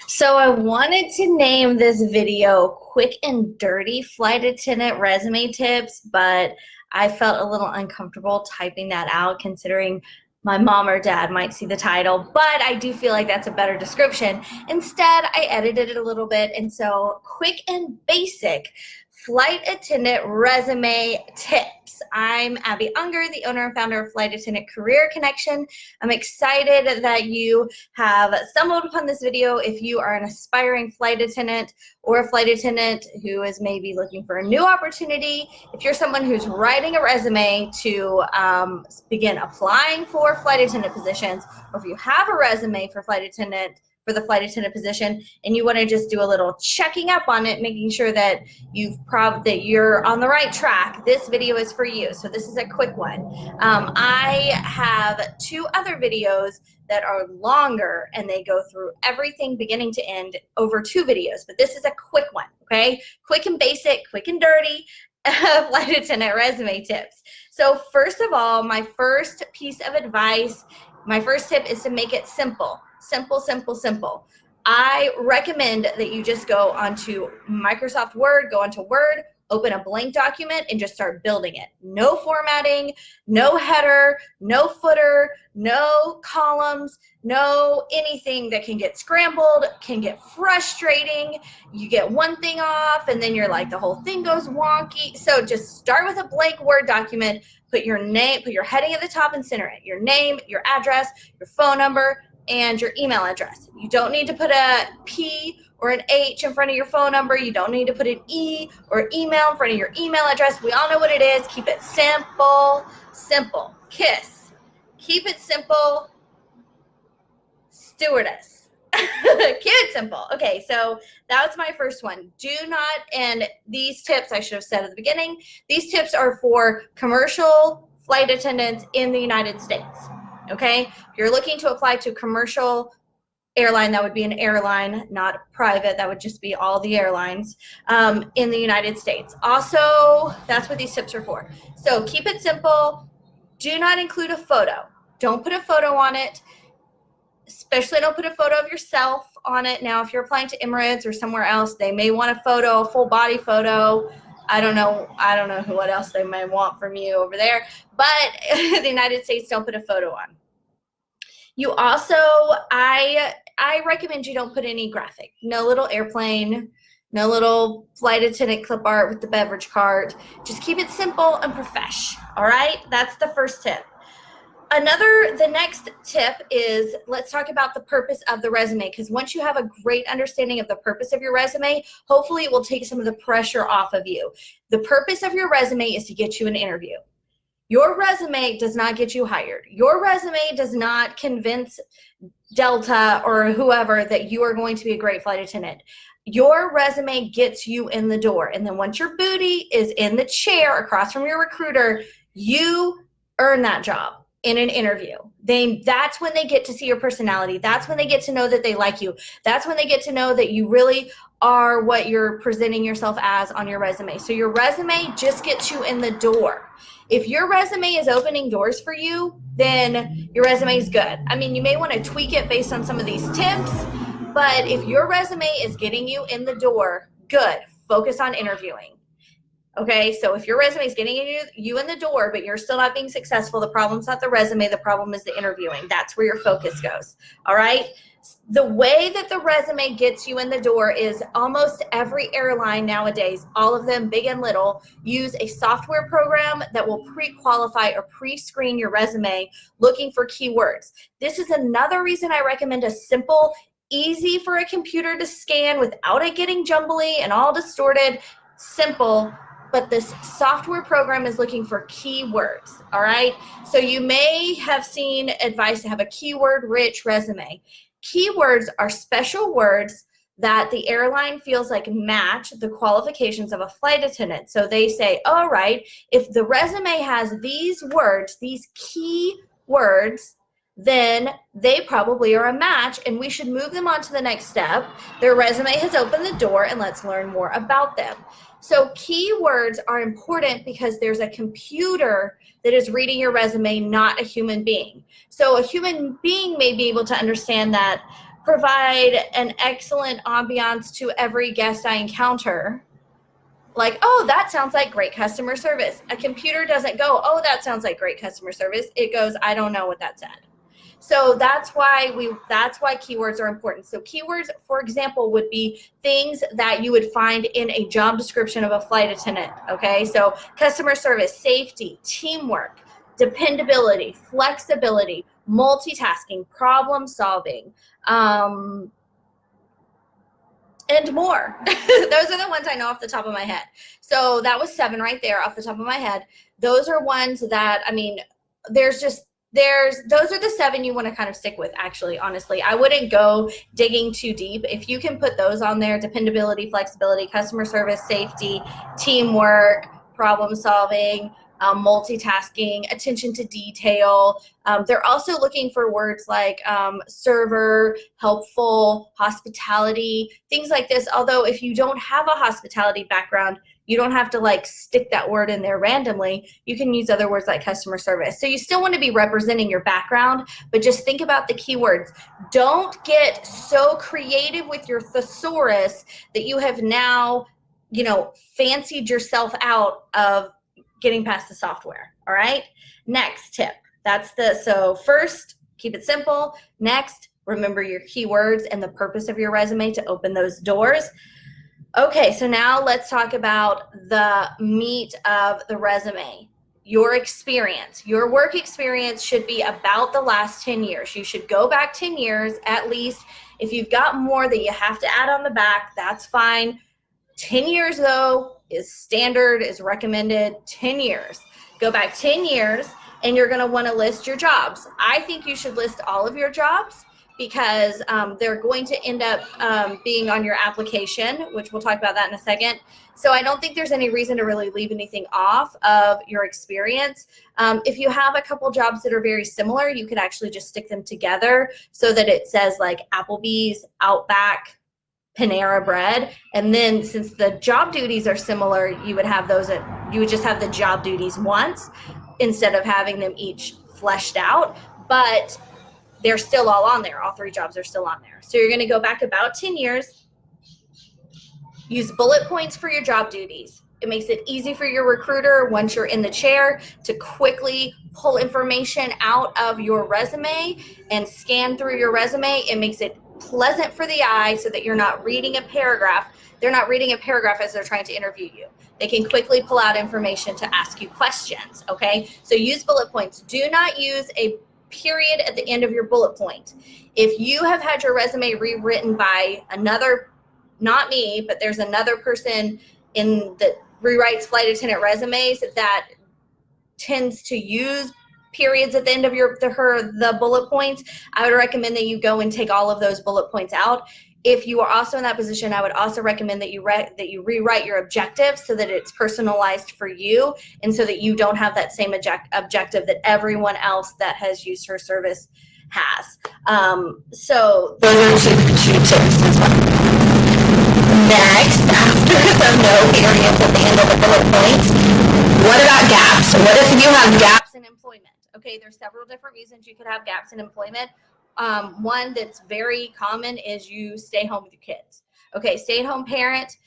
So I wanted to name this video Quick and Dirty Flight Attendant Resume Tips, but I felt a little uncomfortable typing that out considering my mom or dad might see the title, but I do feel like that's a better description. Instead, I edited it a little bit, and so Quick and Basic Flight Attendant Resume Tips. I'm Abby Unger, the owner and founder of Flight Attendant Career Connection. I'm excited that you have stumbled upon this video if you are an aspiring flight attendant or a flight attendant who is maybe looking for a new opportunity. If you're someone who's writing a resume to begin applying for flight attendant positions, or if you have a resume for the flight attendant position and you want to just do a little checking up on it, making sure that you're on the right track, this video is for you. So this is a quick one. I have two other videos that are longer and they go through everything beginning to end over two videos, but this is a quick one, okay? Quick and basic, quick and dirty flight attendant resume tips. So first of all, my first piece of advice, my first tip is to make it simple. Simple, simple, simple. I recommend that you just go onto Microsoft Word, go onto Word, open a blank document, and just start building it. No formatting, no header, no footer, no columns, no anything that can get scrambled, can get frustrating. You get one thing off, and then you're like, the whole thing goes wonky. So just start with a blank Word document, put your name, put your heading at the top and center it. Your name, your address, your phone number, and your email address. You don't need to put a P or an H in front of your phone number. You don't need to put an E or email in front of your email address. We all know what it is. Keep it simple, simple. KISS. Keep it simple. Stewardess. Keep it simple. Okay, so that's my first one. Do not, and these tips I should have said at the beginning, these tips are for commercial flight attendants in the United States. Okay, if you're looking to apply to a commercial airline, that would be an airline, not private. That would just be all the airlines in the United States. Also, that's what these tips are for. So keep it simple. Do not include a photo. Don't put a photo on it. Especially don't put a photo of yourself on it. Now, if you're applying to Emirates or somewhere else, they may want a photo, a full body photo. I don't know what else they might want from you over there, but the United States, don't put a photo on. You also, I recommend you don't put any graphic. No little airplane, no little flight attendant clip art with the beverage cart. Just keep it simple and profesh, all right? That's the first tip. The next tip is, let's talk about the purpose of the resume, because once you have a great understanding of the purpose of your resume, hopefully it will take some of the pressure off of you. The purpose of your resume is to get you an interview. Your resume does not get you hired. Your resume does not convince Delta or whoever that you are going to be a great flight attendant. Your resume gets you in the door, and then once your booty is in the chair across from your recruiter, you earn that job in an interview. That's when they get to see your personality. That's when they get to know that they like you. That's when they get to know that you really are what you're presenting yourself as on your resume. So your resume just gets you in the door. If your resume is opening doors for you, then your resume is good. I mean, you may want to tweak it based on some of these tips, but if your resume is getting you in the door, good. Focus on interviewing. Okay, so if your resume is getting you in the door, but you're still not being successful, the problem's not the resume, the problem is the interviewing. That's where your focus goes, all right? The way that the resume gets you in the door is almost every airline nowadays, all of them, big and little, use a software program that will pre-qualify or pre-screen your resume looking for keywords. This is another reason I recommend a simple, easy for a computer to scan without it getting jumbly and all distorted, simple. But this software program is looking for keywords, all right? So you may have seen advice to have a keyword-rich resume. Keywords are special words that the airline feels like match the qualifications of a flight attendant. So they say, all right, if the resume has these words, these key words, then they probably are a match and we should move them on to the next step. Their resume has opened the door and let's learn more about them. So keywords are important because there's a computer that is reading your resume, not a human being. So a human being may be able to understand that provide an excellent ambiance to every guest I encounter. Like, oh, that sounds like great customer service. A computer doesn't go, oh, that sounds like great customer service. It goes, I don't know what that said. So that's why keywords are important. So keywords, for example, would be things that you would find in a job description of a flight attendant. Okay, so customer service, safety, teamwork, dependability, flexibility, multitasking, problem solving, and more. Those are the ones I know off the top of my head. So that was 7 right there off the top of my head. Those are ones that, I mean, those are the 7 you want to kind of stick with, actually, honestly. I wouldn't go digging too deep. If you can put those on there, dependability, flexibility, customer service, safety, teamwork, problem solving, multitasking, attention to detail. They're also looking for words like server, helpful, hospitality, things like this. Although if you don't have a hospitality background, you don't have to like stick that word in there randomly. You can use other words like customer service. So you still want to be representing your background, but just think about the keywords. Don't get so creative with your thesaurus that you have now, fancied yourself out of getting past the software. All right. Next tip. So first, keep it simple. Next, remember your keywords and the purpose of your resume to open those doors. Okay, so now let's talk about the meat of the resume. Your experience, your work experience should be about the last 10 years. You should go back 10 years at least. If you've got more that you have to add on the back, that's fine. 10 years though is standard, is recommended. 10 years. Go back 10 years and you're gonna wanna list your jobs. I think you should list all of your jobs because they're going to end up being on your application, which we'll talk about that in a second. So I don't think there's any reason to really leave anything off of your experience. If you have a couple jobs that are very similar, you could actually just stick them together so that it says like Applebee's, Outback, Panera Bread, and then since the job duties are similar, you would just have the job duties once instead of having them each fleshed out, but they're still all on there. All 3 jobs are still on there. So you're going to go back about 10 years, use bullet points for your job duties. It makes it easy for your recruiter once you're in the chair to quickly pull information out of your resume and scan through your resume. It makes it pleasant for the eye so that you're not reading a paragraph. They're not reading a paragraph as they're trying to interview you. They can quickly pull out information to ask you questions, okay? So use bullet points. Do not use a period at the end of your bullet point. If you have had your resume rewritten by another, not me, but there's another person that rewrites flight attendant resumes that tends to use periods at the end of the bullet points, I would recommend that you go and take all of those bullet points out. If you are also in that position, I would also recommend that you rewrite your objective so that it's personalized for you and so that you don't have that same objective that everyone else that has used her service has. So those are two tips as well. Next, after the no periods at the end of the bullet points, what about gaps? What if you have gaps in employment? Okay, there's several different reasons you could have gaps in employment. One that's very common is you stay home with your kids. Okay, stay-at-home parent.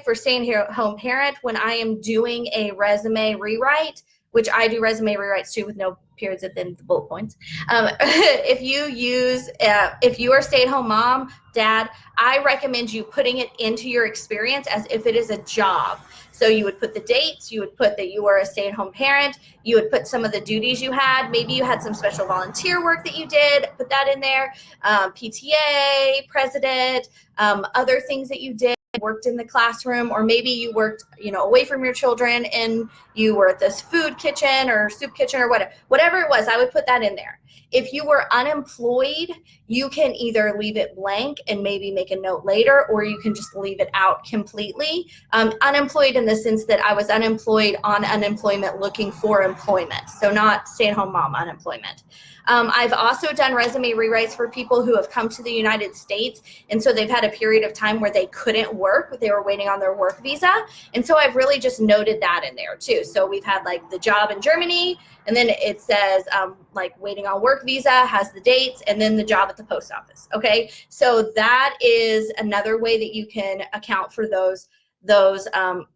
For stay-at-home parent, when I am doing a resume rewrite, which I do resume rewrites too with no periods at the end of the bullet points. If you are a stay-at-home mom, dad, I recommend you putting it into your experience as if it is a job. So you would put the dates, you would put that you were a stay-at-home parent, you would put some of the duties you had, maybe you had some special volunteer work that you did, put that in there, PTA, president, other things that you did, worked in the classroom, or maybe you worked, away from your children and you were at this food kitchen or soup kitchen or whatever it was, I would put that in there. If you were unemployed, you can either leave it blank and maybe make a note later, or you can just leave it out completely. Unemployed in the sense that I was unemployed on unemployment looking for employment, so not stay-at-home mom unemployment. I've also done resume rewrites for people who have come to the United States, and so they've had a period of time where they couldn't work. They were waiting on their work visa, and so I've really just noted that in there too. So we've had like the job in Germany, And then it says like waiting on work visa, has the dates, and then the job at the post office. Okay, so that is another way that you can account for those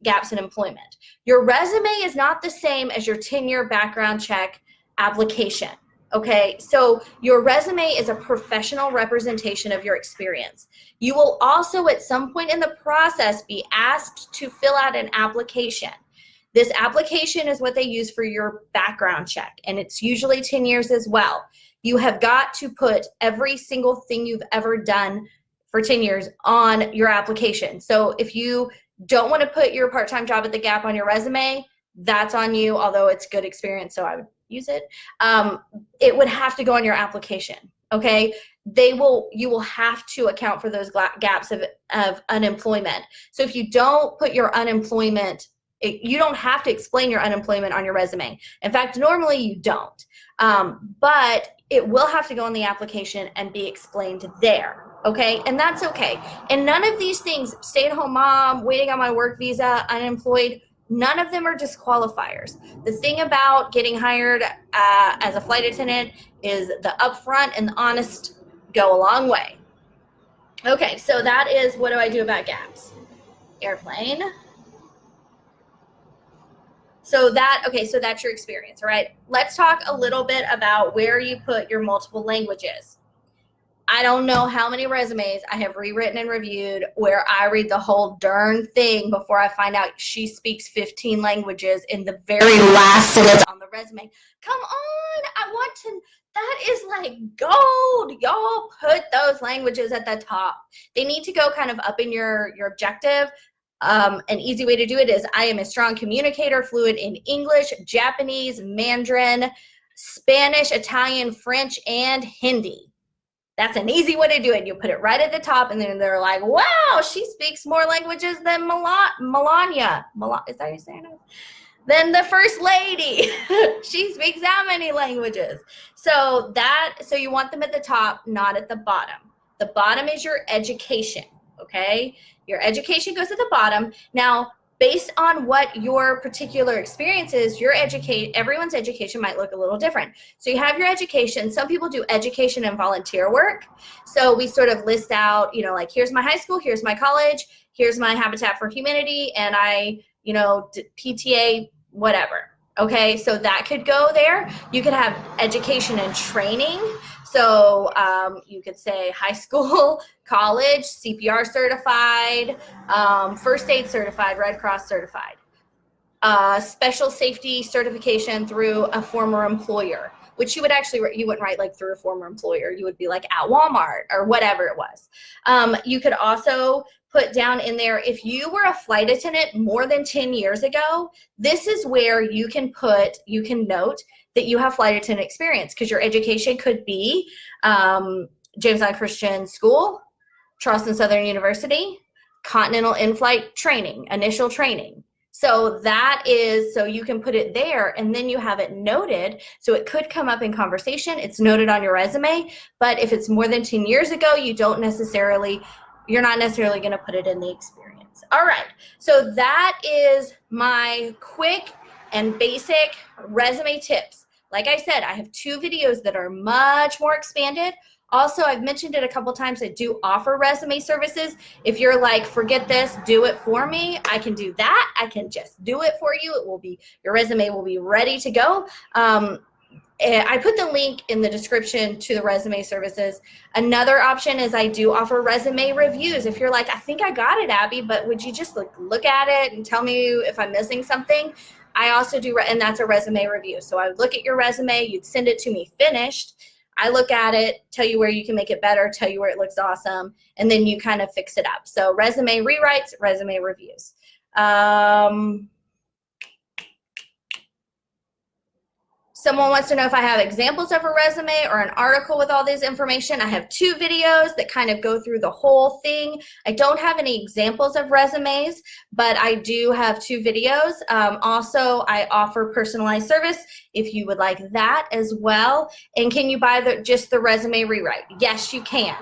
gaps in employment. Your resume is not the same as your 10-year background check application. Okay, so your resume is a professional representation of your experience. You will also at some point in the process be asked to fill out an application. This application is what they use for your background check, and it's usually 10 years as well. You have got to put every single thing you've ever done for 10 years on your application. So if you don't want to put your part-time job at the Gap on your resume, that's on you, although it's good experience, so I would use it. It would have to go on your application, okay? You will have to account for those gaps of unemployment. So if you don't put your unemployment, you don't have to explain your unemployment on your resume. In fact, normally you don't, but it will have to go on the application and be explained there, okay? And that's okay. And none of these things, stay-at-home mom, waiting on my work visa, unemployed, none of them are disqualifiers. The thing about getting hired as a flight attendant is the upfront and the honest go a long way. Okay, so that is what do I do about gaps? Airplane. So that's your experience, all right? Let's talk a little bit about where you put your multiple languages. I don't know how many resumes I have rewritten and reviewed where I read the whole darn thing before I find out she speaks 15 languages in the very last sentence on the resume. Come on, that is like gold. Y'all put those languages at the top. They need to go kind of up in your objective. An easy way to do it is I am a strong communicator, fluent in English, Japanese, Mandarin, Spanish, Italian, French, and Hindi. That's an easy way to do it. You put it right at the top, and then they're like, wow, she speaks more languages than Melania. Is that how you say it? Then the first lady. She speaks how many languages? So you want them at the top, not at the bottom. The bottom is your education, okay? Your education goes at the bottom. Now, based on what your particular experience is, everyone's education might look a little different. So you have your education. Some people do education and volunteer work. So we sort of list out, like here's my high school, here's my college, here's my Habitat for Humanity, and I, PTA, whatever. Okay, so that could go there. You could have education and training. So you could say high school, college, CPR certified, first aid certified, Red Cross certified, special safety certification through a former employer, which you wouldn't write like through a former employer. You would be like at Walmart or whatever it was. You could also put down in there, if you were a flight attendant more than 10 years ago, this is where you can note that you have flight attendant experience, because your education could be Jamestown Christian School, Charleston Southern University, Continental in-flight training, initial training. So you can put it there, and then you have it noted. So it could come up in conversation. It's noted on your resume, but if it's more than 10 years ago, you're not necessarily going to put it in the experience. All right, so that is my quick and basic resume tips. Like I said, I have 2 videos that are much more expanded. Also, I've mentioned it a couple times, I do offer resume services. If you're like, forget this, do it for me, I can do that. I can just do it for you. Your resume will be ready to go. I put the link in the description to the resume services. Another option is I do offer resume reviews. If you're like, I think I got it, Abby, but would you just look at it and tell me if I'm missing something? I also do, and that's a resume review. So I would look at your resume, you'd send it to me finished. I look at it, tell you where you can make it better, tell you where it looks awesome, and then you kind of fix it up. So resume rewrites, resume reviews. Someone wants to know if I have examples of a resume or an article with all this information. I have 2 videos that kind of go through the whole thing. I don't have any examples of resumes, but I do have 2 videos. Also, I offer personalized service if you would like that as well. And can you buy just the resume rewrite? Yes, you can.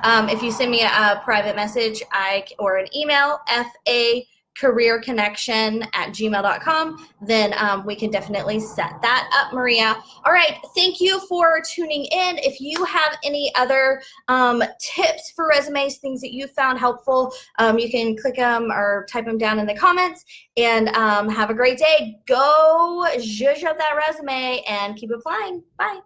If you send me a private message or an email, careerconnection@gmail.com, then we can definitely set that up, Maria. All right, thank you for tuning in. If you have any other tips for resumes, things that you found helpful, you can click them or type them down in the comments. And have a great day. Go zhuzh up that resume and keep applying. Bye.